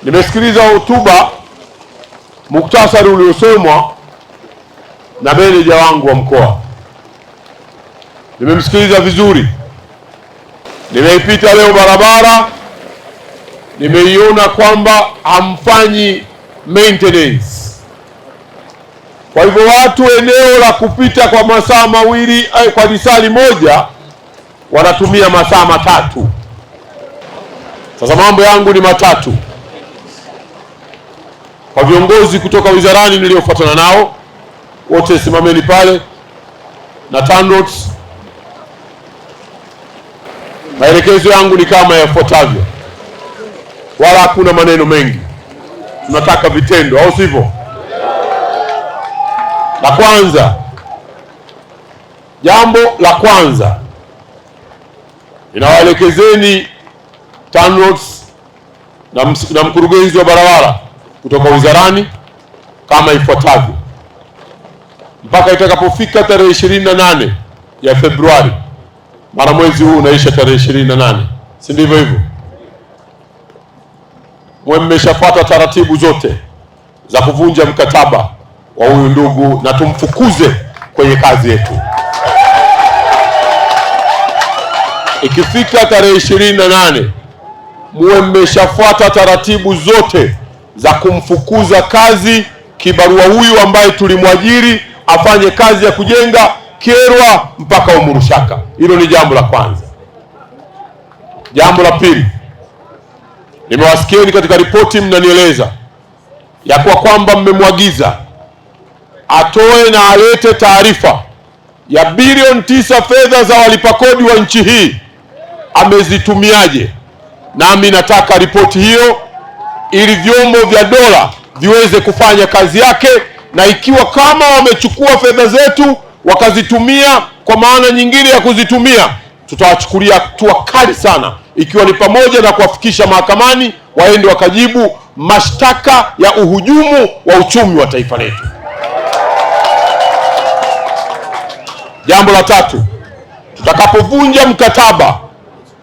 Nimesikiliza hotuba muktasari uliosomwa na meneja wangu wa mkoa. Nimemsikiliza vizuri. Nimeipita leo barabara, nimeiona kwamba hamfanyi maintenance. Kwa hivyo watu eneo la kupita kwa masaa mawili kwa lisali moja wanatumia masaa matatu. Sasa mambo yangu ni matatu. Kwa viongozi kutoka wizarani niliofuatana nao wote, simameni pale na TANROADS. Maelekezo yangu ni kama yafuatavyo, wala hakuna maneno mengi, tunataka vitendo, au sivyo? La kwanza, jambo la kwanza, ninawaelekezeni TANROADS na mkurugenzi wa barabara kutoka wizarani kama ifuatavyo. Mpaka itakapofika tarehe 28 ya Februari, mara mwezi huu unaisha tarehe 28, si ndivyo hivyo? Mwe mmeshafuata taratibu zote za kuvunja mkataba wa huyu ndugu na tumfukuze kwenye kazi yetu. Ikifika tarehe 28, muwe mmeshafuata taratibu zote za kumfukuza kazi kibarua huyu ambaye tulimwajiri afanye kazi ya kujenga Kyerwa mpaka Umurushaka. Hilo ni jambo la kwanza. Jambo la pili, nimewasikieni katika ripoti mnanieleza ya kwamba mmemwagiza atoe na alete taarifa ya bilioni 9 fedha za walipa kodi wa nchi hii amezitumiaje. Nami nataka ripoti hiyo ili vyombo vya dola viweze kufanya kazi yake, na ikiwa kama wamechukua fedha zetu wakazitumia kwa maana nyingine ya kuzitumia, tutawachukulia hatua kali sana, ikiwa ni pamoja na kuwafikisha mahakamani waende wakajibu mashtaka ya uhujumu wa uchumi wa taifa letu. Jambo la tatu, tutakapovunja mkataba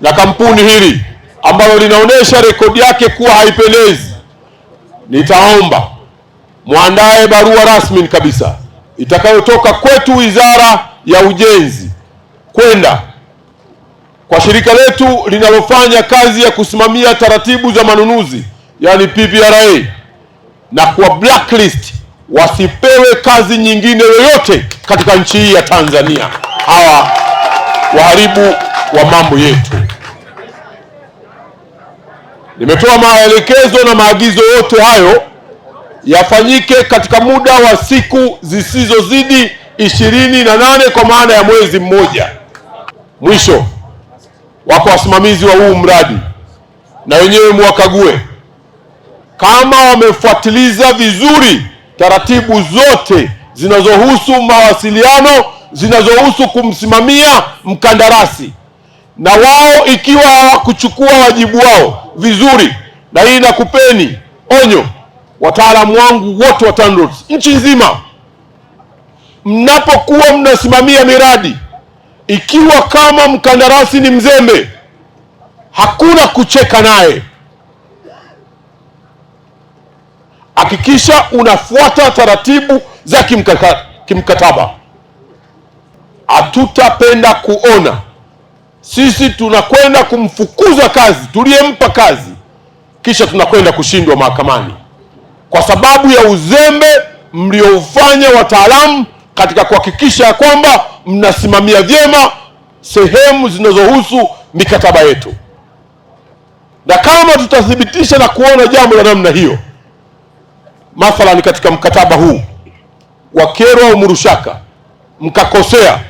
na kampuni hili ambalo linaonyesha rekodi yake kuwa haipendezi, nitaomba muandae barua rasmi kabisa itakayotoka kwetu Wizara ya Ujenzi kwenda kwa shirika letu linalofanya kazi ya kusimamia taratibu za manunuzi, yani PPRA, na kwa blacklist wasipewe kazi nyingine yoyote katika nchi hii ya Tanzania, hawa waharibu wa mambo yetu. Nimetoa maelekezo na maagizo yote hayo yafanyike katika muda wa siku zisizozidi 28, kwa maana ya mwezi mmoja. Mwisho, wako wasimamizi wa huu mradi, na wenyewe muwakague kama wamefuatiliza vizuri taratibu zote zinazohusu mawasiliano, zinazohusu kumsimamia mkandarasi, na wao ikiwa hawakuchukua wajibu wao vizuri. Na hii nakupeni onyo, wataalamu wangu wote wa TANROADS nchi nzima, mnapokuwa mnasimamia miradi, ikiwa kama mkandarasi ni mzembe, hakuna kucheka naye. Hakikisha unafuata taratibu za kimkataba. Hatutapenda kuona sisi tunakwenda kumfukuza kazi tuliyempa kazi, kisha tunakwenda kushindwa mahakamani kwa sababu ya uzembe mliofanya wataalamu katika kuhakikisha ya kwamba mnasimamia vyema sehemu zinazohusu mikataba yetu. Na kama tutathibitisha na kuona jambo la namna hiyo, mathalan katika mkataba huu wa Kyerwa Umurushaka mkakosea,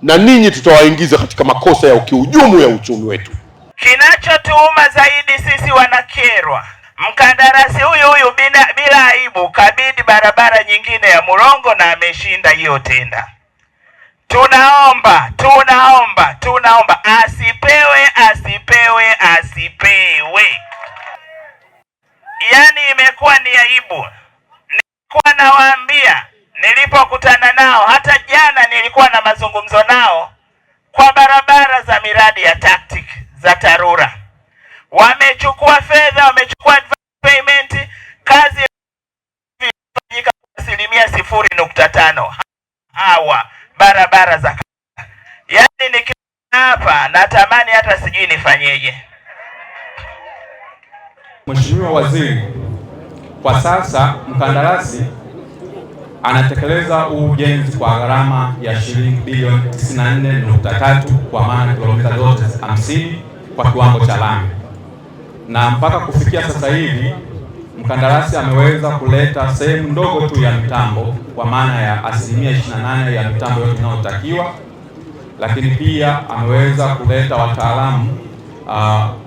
na ninyi tutawaingiza katika makosa ya kihujumu ya uchumi wetu. Kinachotuuma zaidi sisi wana Kyerwa, mkandarasi huyu bila aibu kabidi barabara nyingine ya Murongo na ameshinda hiyo tenda. Tunaomba asipewe. Yani imekuwa ni aibu. Nilikuwa nawaambia nilipokutana nao, hata jana nilikuwa na mazungumzo nao kwa barabara za miradi ya TACTIC za TARURA. Wamechukua fedha, wamechukua 25 hawa barabara za yani, nikiwa hapa natamani hata sijui nifanyeje. Mheshimiwa Waziri, kwa sasa mkandarasi anatekeleza ujenzi kwa gharama ya shilingi bilioni 94.3 kwa maana kilomita zote 50 kwa kiwango cha lami, na mpaka kufikia sasa hivi mkandarasi ameweza kuleta sehemu ndogo tu ya mitambo kwa maana ya 28% ya mitambo yote inayotakiwa, lakini pia ameweza kuleta wataalamu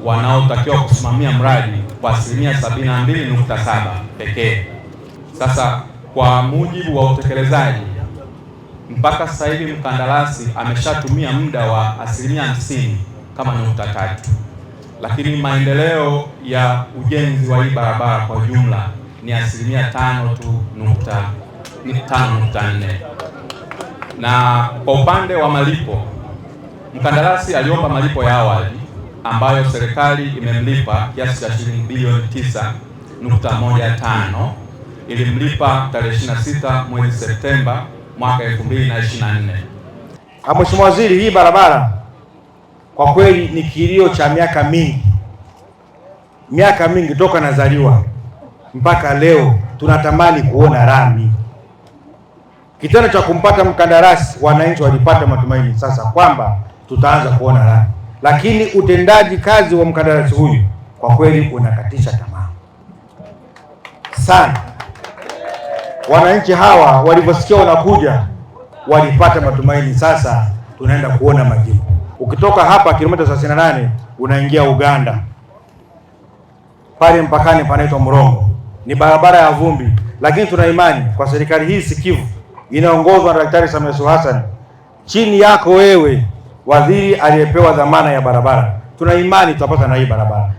wanaotakiwa kusimamia mradi kwa 72.7 pekee. Sasa kwa mujibu wa utekelezaji mpaka sasa hivi mkandarasi ameshatumia muda wa 50 kama nukta 3, lakini maendeleo ya ujenzi wa hii barabara kwa jumla ni 5.4. Na kwa upande wa malipo, mkandarasi aliomba malipo ya awali ambayo serikali imemlipa kiasi cha shilingi bilioni 9.15, ilimlipa tarehe 26 mwezi Septemba mwaka 2024. Mheshimiwa Waziri, hii barabara kwa kweli ni kilio cha miaka mingi toka nazaliwa mpaka leo tunatamani kuona lami. Kitendo cha kumpata mkandarasi, wananchi walipata matumaini sasa kwamba tutaanza kuona lami, lakini utendaji kazi wa mkandarasi huyu kwa kweli unakatisha tamaa sana. Wananchi hawa waliposikia wanakuja walipata matumaini, sasa tunaenda kuona majibu. Ukitoka hapa kilomita 38 unaingia Uganda, pale mpakani panaitwa Murongo, ni barabara ya vumbi, lakini tuna imani kwa serikali hii sikivu inaongozwa na Daktari Samia Suluhu Hassan, chini yako wewe waziri aliyepewa dhamana ya barabara, tuna imani tutapata na hii barabara.